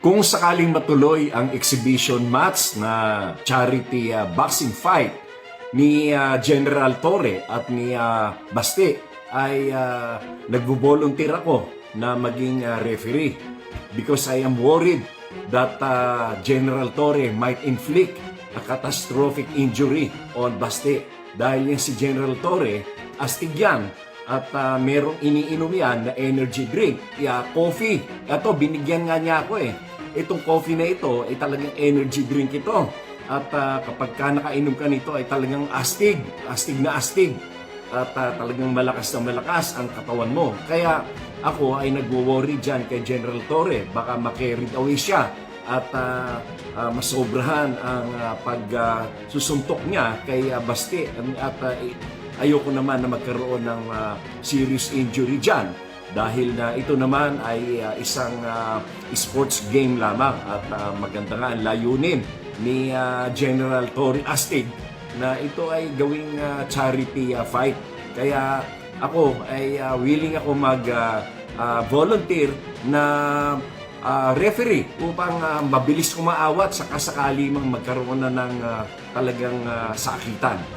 Kung sakaling matuloy ang exhibition match na charity boxing fight ni General Torre at ni Baste, ay nagbo-volunteer ako na maging referee because I am worried that General Torre might inflict a catastrophic injury on Baste. Dahil yan si General Torre, astig yan at merong iniinom yan na energy drink, coffee. Ito, binigyan nga niya ako eh. Itong coffee na ito ay talagang energy drink ito. At kapag ka nakainom ka nito ay talagang astig na astig. At talagang malakas na malakas ang katawan mo. Kaya ako ay nagwo-worry dyan kay General Torre. Baka ma-carried away siya at masobrahan ang pagsusuntok niya kay Baste. At ayoko naman na magkaroon ng serious injury dyan. Dahil na ito naman ay isang sports game lamang at maganda nga ang layunin ni General Torre Astig na ito ay gawing charity fight. Kaya ako ay willing ako mag-volunteer na referee upang mabilis umaawat sa kasakali mang magkaroon na ng talagang sakitan.